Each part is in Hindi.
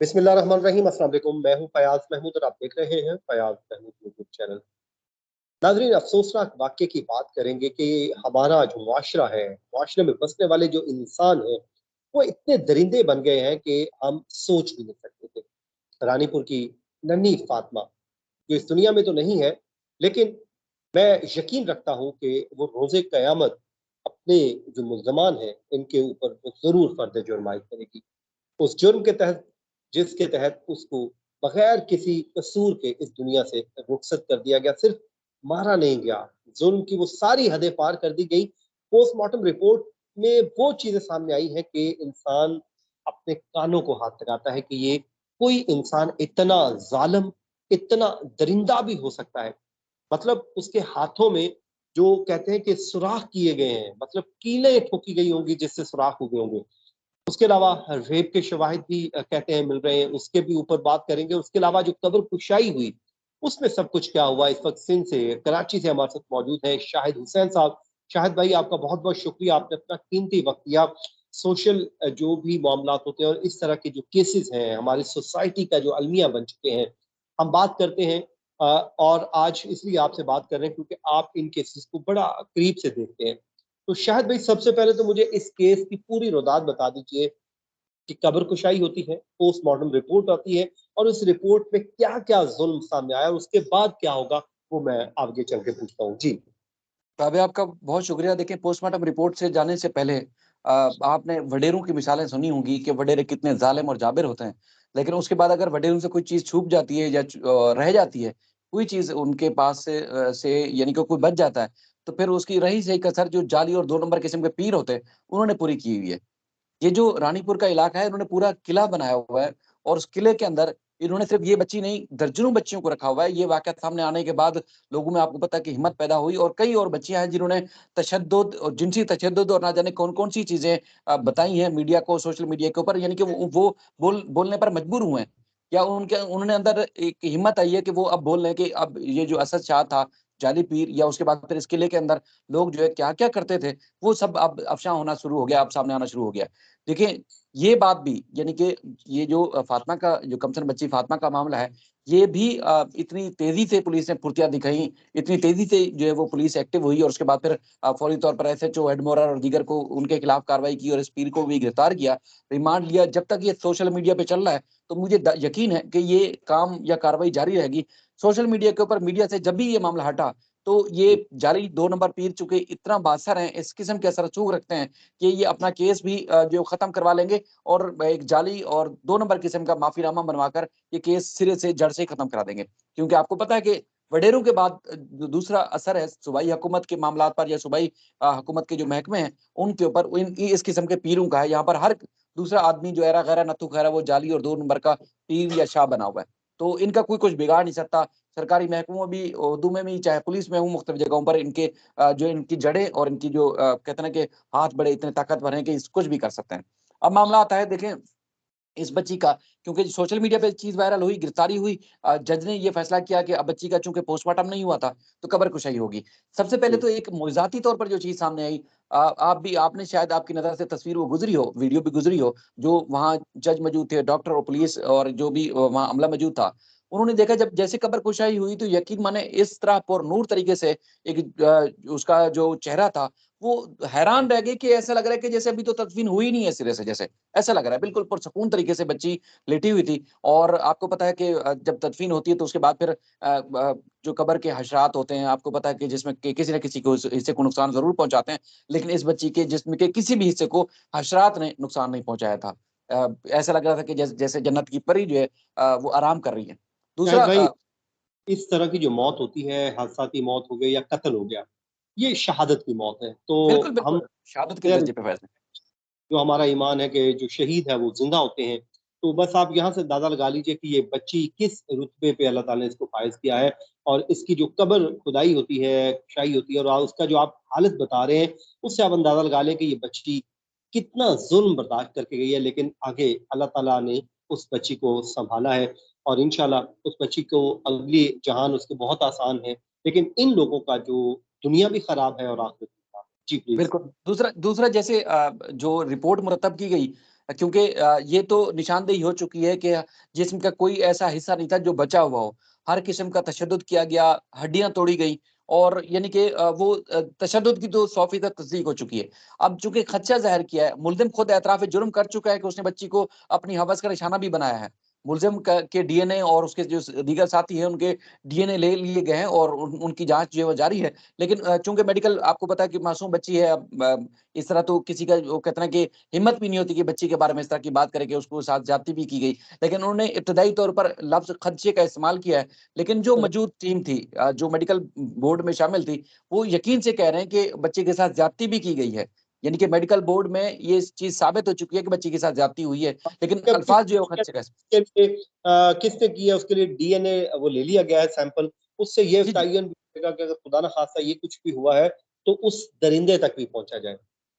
बिस्मिल्लाहिर्रहमानिर्रहीम। अस्सलाम वालेकुम। मैं हूं फयाज महमूद और आप देख रहे हैं फयाज महमूद यूट्यूब चैनल। नाजरीन, अफसोसनाक वाक्य की बात करेंगे कि हमारा जो मुआशरा है, मुआशरे में बसने वाले जो इंसान हैं, वो इतने दरिंदे बन गए हैं कि हम सोच भी नहीं सकते थे। रानीपुर की नन्ही फातिमा जो इस दुनिया में तो नहीं है, लेकिन मैं यकीन रखता हूँ कि वो रोज़े क़यामत अपने जो मुल्ज़मान हैं, इनके ऊपर वो ज़रूर फ़र्द जुर्म आयद करेगी। उस जुर्म के तहत जिसके तहत उसको बगैर किसी कसूर के इस दुनिया से रुखसत कर दिया गया, सिर्फ मारा नहीं गया, जुल्म की वो सारी हदें पार कर दी गई। पोस्टमार्टम रिपोर्ट में वो चीजें सामने आई हैं कि इंसान अपने कानों को हाथ लगाता है कि ये कोई इंसान इतना जालिम, इतना दरिंदा भी हो सकता है। मतलब उसके हाथों में जो कहते हैं कि सुराख किए गए हैं, मतलब कीलें ठोकी गई होंगी जिससे सुराख हो गए होंगे। उसके अलावा रेप के शवाहिद भी कहते हैं मिल रहे हैं, उसके भी ऊपर बात करेंगे। उसके अलावा जो कब्र कुशाई हुई, उसमें सब कुछ क्या हुआ। इस वक्त सिंध से, कराची से हमारे साथ मौजूद हैं शाहिद हुसैन साहब। शाहिद भाई, आपका बहुत बहुत शुक्रिया, आपने अपना कीमती वक्त दिया। सोशल जो भी मामलात होते हैं और इस तरह के जो केसेस हैं, हमारी सोसाइटी का जो अलमिया बन चुके हैं, हम बात करते हैं। और आज इसलिए आपसे बात कर रहे हैं क्योंकि आप इन केसेस को बड़ा करीब से देखते हैं। तो शाहिद भाई, सबसे पहले तो मुझे इस केस की पूरी रुदात बता दीजिए कि कब्र कुशाई होती है, पोस्टमार्टम रिपोर्ट आती है, और उस रिपोर्ट में क्या-क्या ज़ुल्म सामने आया और उसके बाद क्या होगा, वो मैं आगे चल के पूछता हूँ। जी। काव्या, आपका बहुत शुक्रिया। देखिए, पोस्टमार्टम रिपोर्ट से जाने से पहले आपने वडेरों की मिसालें सुनी होंगी कि वडेरे कितने ज़ालिम और जाबिर होते हैं। लेकिन उसके बाद अगर वडेरों से कोई चीज़ छूट जाती है या रह जाती है, कोई चीज़ उनके पास से यानी कि कोई बच जाता है, तो फिर उसकी रही सही कसर जो जाली और 2 नंबर किस्म के पीर होते हैं, उन्होंने पूरी की हुई है। ये जो रानीपुर का इलाका है, इन्होंने पूरा किला बनाया हुआ है और उस किले के अंदर इन्होंने सिर्फ ये बच्ची नहीं, दर्जनों बच्चियों को रखा हुआ है। ये वाक़या सामने आने के बाद लोगों में आपको पता है कि हिम्मत पैदा हुई और कई और बच्चियाँ हैं जिन्होंने तशद्दुद और जिनसी तशद्दुद और ना जाने कौन-कौन सी चीज़ें बताई हैं मीडिया को, सोशल मीडिया के ऊपर, यानी कि वो बोलने पर मजबूर हुए हैं। या उनके उन्होंने अंदर एक हिम्मत आई है कि वो अब बोल रहे हैं कि अब ये जो असद शाह था, जाली पीर, या उसके बाद फिर इस किले के अंदर लोग जो है क्या-क्या करते थे, वो सब अब अफ़शां होना शुरू हो गया, अब सामने आना शुरू हो गया। देखिए, ये बात भी यानी कि ये जो फ़ातिमा का जो कमसिन बच्ची फ़ातिमा का मामला है, ये भी इतनी तेज़ी से पुलिस ने फुर्तियाँ दिखाई, इतनी तेज़ी से जो है वो पुलिस एक्टिव हुई और उसके बाद फिर फ़ौरी तौर पर एसएचओ एडमोरा और दीगर को उनके खिलाफ कार्रवाई की और इस पीर को भी गिरफ्तार किया, रिमांड लिया। जब तक ये सोशल मीडिया पे चल रहा है, तो मुझे यकीन है कि ये काम या कार्रवाई जारी रहेगी। सोशल मीडिया के ऊपर मीडिया से जब भी ये मामला हटा, तो ये जाली 2 नंबर पीर चूँकि इतना बाअसर हैं, इस किस्म के असर-रसूख रखते हैं कि ये अपना केस भी जो ख़त्म करवा लेंगे और एक जाली और 2 नंबर किस्म का माफ़ीनामा बनवाकर ये केस सिरे से जड़ से ही ख़त्म करा देंगे। क्योंकि आपको पता है कि वडेरों के बाद जो दूसरा असर है सूबाई हुकूमत के मामलात पर या सूबाई हुकूमत के जो महकमे हैं, उनके ऊपर इस किस्म के पीरों का है। यहाँ पर हर दूसरा आदमी जो ऐरा-गैरा, नत्थू-खैरा वो जाली और 2 नंबर का पीर या शाह बना हुआ है। तो इनका कोई कुछ बिगाड़ नहीं सकता। सरकारी महकमों में भी, उर्दू में भी, चाहे पुलिस में हो, मुख्तलिफ जगहों पर इनके जो इनकी जड़ें और इनकी जो कहते हैं ना कि हाथ बड़े इतने ताकतवर हैं कि कुछ भी कर सकते हैं। अब मामला आता है, देखें, इस बच्ची का, क्योंकि सोशल मीडिया पे चीज़ वायरल हुई, गिरफ्तारी हुई, जज ने ये फैसला किया कि अब बच्ची का चूँकि पोस्टमार्टम नहीं हुआ था, तो कब्र कुशाई होगी। सबसे पहले जी। तो एक मौज़ाती तौर पर जो चीज़ सामने आई, आपने शायद आपकी नज़र से तस्वीर वो गुज़री हो, वीडियो भी गुज़री हो, जो वहाँ जज मौजूद थे, डॉक्टर और पुलिस और जो भी वहाँ अमला मौजूद था। उन्होंने देखा जब जैसे कब्र कुशाई हुई तो यकीन माने इस तरह पुरनूर तरीके से एक उसका जो चेहरा था, वो हैरान रह गए कि ऐसा लग रहा है कि जैसे अभी तो तदफ़ीन हुई नहीं है सिरे से जैसे। ऐसा लग रहा है, बिल्कुल पुरसुकून तरीके से बच्ची लेटी हुई थी। और आपको पता है कि जब तदफ़ीन होती है तो उसके बाद फिर जो कब्र के हशरात होते हैं, आपको पता है कि जिसमें कि किसी न किसी को उस हिस्से को नुकसान ज़रूर पहुँचाते हैं, लेकिन इस बच्ची के जिस्म के किसी भी हिस्से को हशरात ने नुकसान नहीं पहुँचाया था। ऐसा लग रहा था कि जैसे जन्नत की परी जो है वो आराम कर रही है। शाहिद दूसरा भाई, इस तरह की जो मौत होती है, हादसाती मौत हो गई या कत्ल हो गया, ये शहादत की मौत है। तो बिल्कुल, हम बिल्कुल, शहादत के अगर दर्जे पे फैज़ हैं। जो हमारा ईमान है कि जो शहीद है वो ज़िंदा होते हैं। तो बस आप यहाँ से अंदाज़ा लगा लीजिए कि ये बच्ची किस रुतबे पे अल्लाह ताला ने इसको फ़ाइज़ किया है, और इसकी जो कब्र खुदाई होती है, कुशाई होती है, और उसका जो आप हालत बता रहे हैं, उससे आप अंदाज़ा लगा लें कि ये बच्ची कितना ज़ुल्म बर्दाश्त करके गई है। लेकिन आगे अल्लाह ताला ने उस बच्ची को सँभाला है, और इंशाअल्लाह उस बच्ची को अगली जहान उसके बहुत आसान है। लेकिन इन लोगों का जो दुनिया भी ख़राब है और आखिरत भी ख़राब है। जी, प्लीज़। बिल्कुल। दूसरा दूसरा जैसे जो रिपोर्ट मुरतब की गई, क्योंकि ये तो निशानदेही हो चुकी है कि जिस्म का कोई ऐसा हिस्सा नहीं था जो बचा हुआ हो। हर किस्म का तशद्दुद किया गया, हड्डियाँ तोड़ी गई और यानी कि वो तशद्दुद की तो 100% तस्दीक हो चुकी है। अब चूँकि खदशा ज़ाहिर किया है, मुल्ज़िम खुद एतराफ़ जुर्म कर चुका है कि उसने बच्ची को अपनी हवस का निशाना भी बनाया है। मुल्ज़िम के डीएनए और उसके जो दीगर साथी हैं, उनके डीएनए ले लिए गए हैं और उनकी जाँच जो है वो जारी है। लेकिन चूँकि मेडिकल आपको पता है कि मासूम बच्ची है, अब इस तरह तो किसी का वो कहते हैं कि हिम्मत भी नहीं होती कि बच्ची के बारे में इस तरह की बात करे कि उसको साथ ज़्यादती भी की गई। लेकिन उन्होंने इब्तिदाई तौर पर लफ्ज़ खदशे का इस्तेमाल किया है। लेकिन जो मौजूद टीम थी, जो मेडिकल बोर्ड में शामिल थी, वो यकीन से कह रहे हैं कि बच्चे के साथ ज़्यादती भी की गई है। यानी कि मेडिकल बोर्ड में ये चीज़ साबित हो चुकी है कि बच्ची के साथ ज़्यादती हुई है। लेकिन जब अल्फाज़ जो है वो खदशे का के लिए किसने किया उसके लिए डीएनए वो ले लिया गया है सैंपल, उससे ये जी, जी। तयन भी होगा कि अगर खुदा ना खास्ता ये कुछ भी हुआ है, तो उस दरिंदे तक भी पहुँचा जाए।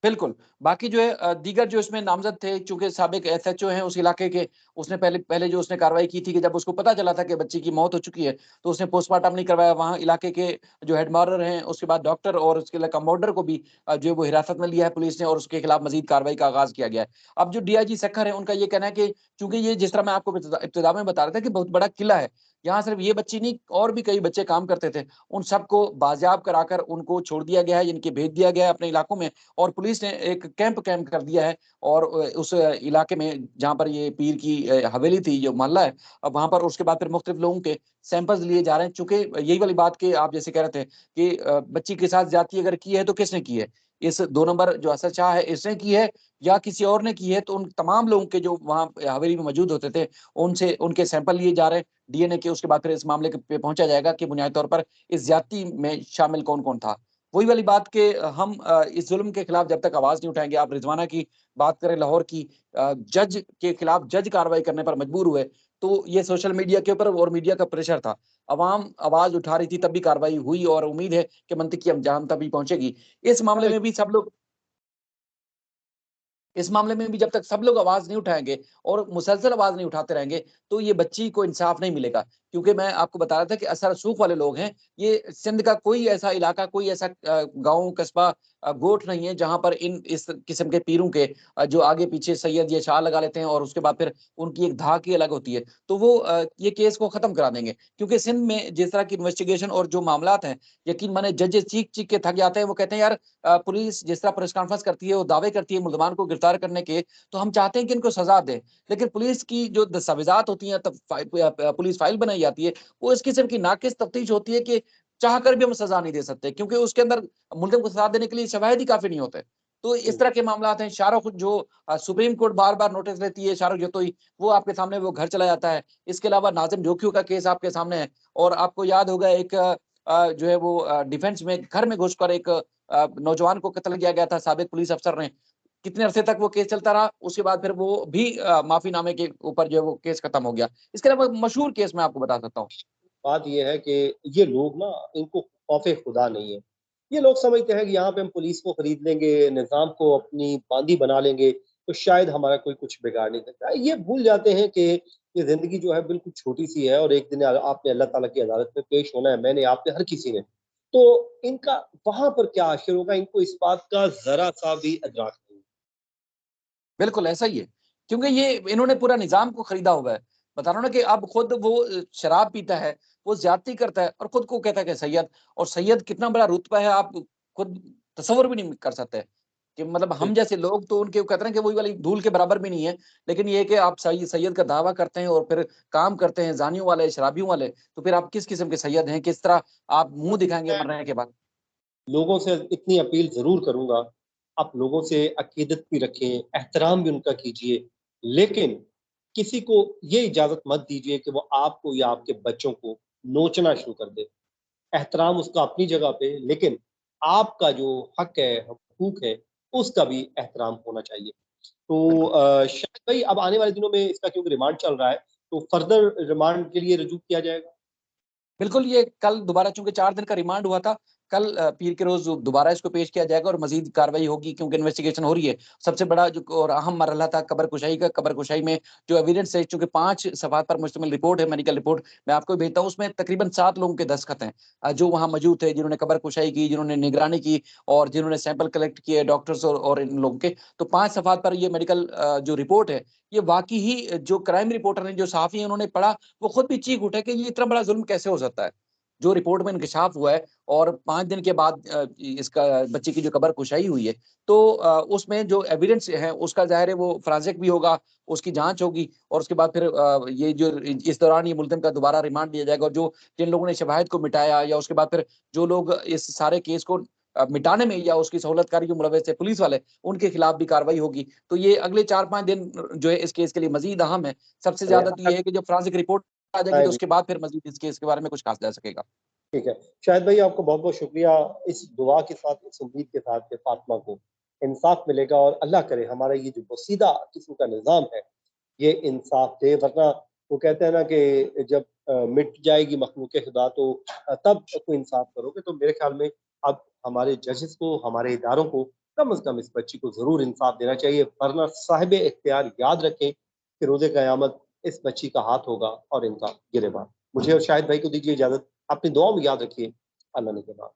बिल्कुल, बाकी जो है दीगर जो इसमें नामज़द थे, चूँकि साबिक एसएचओ हैं उस इलाके के, उसने पहले पहले जो उसने कार्रवाई की थी कि जब उसको पता चला था कि बच्ची की मौत हो चुकी है, तो उसने पोस्टमार्टम नहीं करवाया। वहाँ इलाके के जो हेड मार्डर हैं, उसके बाद डॉक्टर और उसके लिए कंपाउंडर को भी जो है वो हिरासत में लिया है पुलिस ने और उसके खिलाफ मज़ीद कार्रवाई का आगाज़ किया गया है। अब जो डीआईजी सक्खर है, उनका ये कहना है कि चूँकि ये जिस तरह मैं आपको इब्तिदा में बता रहा था कि बहुत बड़ा किला है, यहाँ सिर्फ़ ये बच्ची नहीं और भी कई बच्चे काम करते थे। उन सबको बाज़ियाब कराकर उनको छोड़ दिया गया है, यानी कि भेज दिया गया है अपने इलाकों में और पुलिस ने एक कैंप कर दिया है और उस इलाके में जहाँ पर ये पीर की हवेली थी, जो मोहल्ला है, अब वहाँ पर उसके बाद फिर मुख्तलिफ लोगों के सैंपल्स लिए जा रहे हैं। चूँकि यही वाली बात कि आप जैसे कह रहे थे कि बच्ची के साथ ज़्यादती अगर की है तो किसने की है? इस 2 नंबर जो असद शाह है, इसने की है या किसी और ने की है? तो उन तमाम लोगों के जो वहाँ हवेली में मौजूद होते थे, उनसे उनके सैंपल लिए जा रहे हैं, डीएनए के। उसके बाद फिर इस मामले के पे पहुँचा जाएगा कि बुनियादी तौर पर इस ज़्यादती में शामिल कौन-कौन था। वही वाली बात कि हम इस ज़ुल्म के खिलाफ जब तक आवाज़ नहीं उठाएँगे, आप रिज़वाना की बात करें लाहौर की, जज के खिलाफ जज कार्रवाई करने पर मजबूर हुए, तो ये सोशल मीडिया के ऊपर और मीडिया का प्रेशर था। अवाम आवाज़ उठा रही थी तब भी कार्रवाई हुई और उम्मीद है कि मंतकी अंजाम तभी पहुँचेगी। इस मामले में भी सब लोग इस मामले में भी जब तक सब लोग आवाज़ नहीं उठाएँगे और मुसलसल आवाज़ नहीं उठाते रहेंगे, तो ये बच्ची को इंसाफ नहीं मिलेगा। क्योंकि मैं आपको बता रहा था कि असर रसूख वाले लोग हैं, ये सिंध का कोई ऐसा इलाका, कोई ऐसा गाँव, कस्बा, गोठ नहीं है, जहाँ पर इस किस्म के पीरों के जो आगे-पीछे सैयद या शाह लगा लेते हैं और उसके बाद फिर उनकी एक धाक ही अलग होती है। तो वो ये केस को ख़त्म करा देंगे। क्योंकि सिंध में जिस तरह की इन्वेस्टिगेशन और जो मामलात हैं, यकीन मानिए जजेस चीख-चीख के थक जाते हैं। वो कहते हैं, "यार, पुलिस जिस तरह प्रेस कॉन्फ्रेंस करती है, वो दावे करती है मुल्ज़िमान को गिरफ्तार करने के, तो हम चाहते हैं कि इनको सज़ा दें। लेकिन पुलिस की जो दस्तावेज़ात होती हैं, तब पुलिस फाइल बनाई जाती है, वो इस किस्म की नाक़िस तफ़्तीश होती है कि चाह कर भी हम सज़ा नहीं दे सकते, क्योंकि उसके अंदर मुल्ज़िम को सज़ा देने के लिए शवाहिद ही काफ़ी नहीं होते। तो इस जी। तरह के मामलात हैं। शाहरुख जो सुप्रीम कोर्ट बार-बार नोटिस लेती है, शाहरुख जतोई, वो आपके सामने वो घर चला जाता है। इसके अलावा नाज़िम जोखियों का केस आपके सामने है और आपको याद होगा एक जो है वो डिफेंस में घर में घुसकर एक नौजवान को कत्ल किया गया था, साबिक पुलिस अफ़सर ने। कितने अरसे तक वो केस चलता रहा, उसके बाद फिर वो भी माफ़ीनामे के ऊपर जो है वो केस खत्म हो गया। इसके अलावा मशहूर केस मैं आपको बता सकता हूँ। बात ये है कि ये लोग ना इनको खौफ़े खुदा नहीं है। ये लोग समझते हैं कि यहाँ पे हम पुलिस को खरीद लेंगे, निज़ाम को अपनी बांदी बना लेंगे, तो शायद हमारा कोई कुछ बिगाड़ नहीं सकता। ये भूल जाते हैं कि ये ज़िंदगी जो है बिल्कुल छोटी-सी है और एक दिन आपने अल्लाह ताला की अदालत में पेश होना है, मैंने, आपने, हर किसी ने। तो इनका वहाँ पर क्या हश्र होगा, इनको इस बात का ज़रा-सा भी इदराक नहीं। बिल्कुल, ऐसा ही है। क्योंकि ये इन्होंने पूरा निज़ाम को खरीदा हुआ है। बता रहा हूँ ना कि अब खुद वो शराब पीता है, वो ज़्यादती करता है और खुद को कहता है कि सैयद, और सैयद कितना बड़ा रुतबा है आप खुद तसव्वुर भी नहीं कर सकते। कि मतलब हम बिल्कुल। जैसे लोग तो उनके कहते हैं कि वही वाली धूल के बराबर भी नहीं है। लेकिन ये है कि आप सैयद का दावा करते हैं और फिर काम करते हैं ज़ानियों वाले, शराबियों वाले, तो फिर आप किस किस्म के सैयद हैं? किस तरह आप मुँह दिखाएँगे मैं मरने के बाद? लोगों से इतनी अपील ज़रूर करूँगा, आप लोगों से अक़ीदत भी रखें, एहतराम भी उनका कीजिए, लेकिन किसी को ये इजाज़त मत दीजिए कि वो आपको या आपके बच्चों को नोचना शुरू कर दे। एहतराम उसका अपनी जगह पे, लेकिन आपका जो हक है, हकूक है, उसका भी एहतराम होना चाहिए। तो बिल्कुल। शायद भाई अब आने वाले दिनों में इसका क्योंकि रिमांड चल रहा है, तो फर्दर रिमांड के लिए रुजू किया जाएगा? बिल्कुल, ये कल दोबारा चूँकि 4 दिन का रिमांड हुआ था, कल पीर के रोज दोबारा इसको पेश किया जाएगा और मजीद कार्रवाई होगी, क्योंकि इन्वेस्टिगेशन हो रही है। सबसे बड़ा जो और अहम मरहला था कबर कुशाई का, कबर कुशाई में जो एविडेंस है, चूंकि 5 सफ़ात पर मुश्तमिल रिपोर्ट है, मेडिकल रिपोर्ट मैं आपको भेजता हूँ, उसमें तकरीबन 7 लोगों के दस्तखत हैं जो वहाँ मौजूद थे, जिन्होंने कबर कुशाई की, जिन्होंने निगरानी की और जिन्होंने सैंपल कलेक्ट किए, डॉक्टर्स और इन लोगों के। तो 5 सफ़ात पर ये मेडिकल जो रिपोर्ट है, ये वाक़ई ही जो क्राइम रिपोर्टर हैं, जो सहाफ़ी हैं, उन्होंने पढ़ा, वो खुद भी चीख उठे कि ये इतना बड़ा जुल्म कैसे हो सकता है? जो रिपोर्ट में इंकशाफ हुआ है और 5 दिन के बाद इसका बच्चे की जो कबर कुशाई हुई है, तो उसमें जो एविडेंस है उसका ज़ाहिर है वो फोरेंसिक भी होगा, उसकी जाँच होगी और उसके बाद फिर ये जो इस दौरान ये मुल्ज़िम का दोबारा रिमांड लिया जाएगा और जो जिन लोगों ने शवाहिद को मिटाया या उसके बाद फिर जो लोग इस सारे केस को मिटाने में या उसकी सहूलतकारी जो मुलव्वस थे पुलिस वाले, उनके खिलाफ भी कार्रवाई होगी। तो ये अगले 4-5 दिन जो है इस केस के लिए मज़ीद अहम है। सबसे ज़्यादा तो ये है कि जब फोरेंसिक रिपोर्ट आ जाएगी तो शायद उसके बाद फिर मज़ीद इस केस के बारे में कुछ कहा जा सकेगा। ठीक है। शाहिद भाई आपको बहुत-बहुत शुक्रिया इस दुआ के साथ, इस उम्मीद के साथ कि फ़ातिमा को इंसाफ मिलेगा और अल्लाह करे हमारा ये जो बोसीदा किस्म का निज़ाम है, ये इंसाफ दे, वरना वो कहते हैं ना कि जब मिट जाएगी मखलूक़ खुदा तो तब कोई इंसाफ करोगे। तो मेरे ख़्याल में अब हमारे जजेस को, हमारे इदारों को कम से कम इस बच्ची को ज़रूर इंसाफ देना चाहिए, वरना साहिब इख्तियार याद रखें कि रोज़े क़यामत इस बच्ची का हाथ होगा और इनका गिरेबान। मुझे और शाहिद भाई को दीजिए इजाज़त। अपनी दुआओं में याद रखिए। अल्लाह ने के बाद।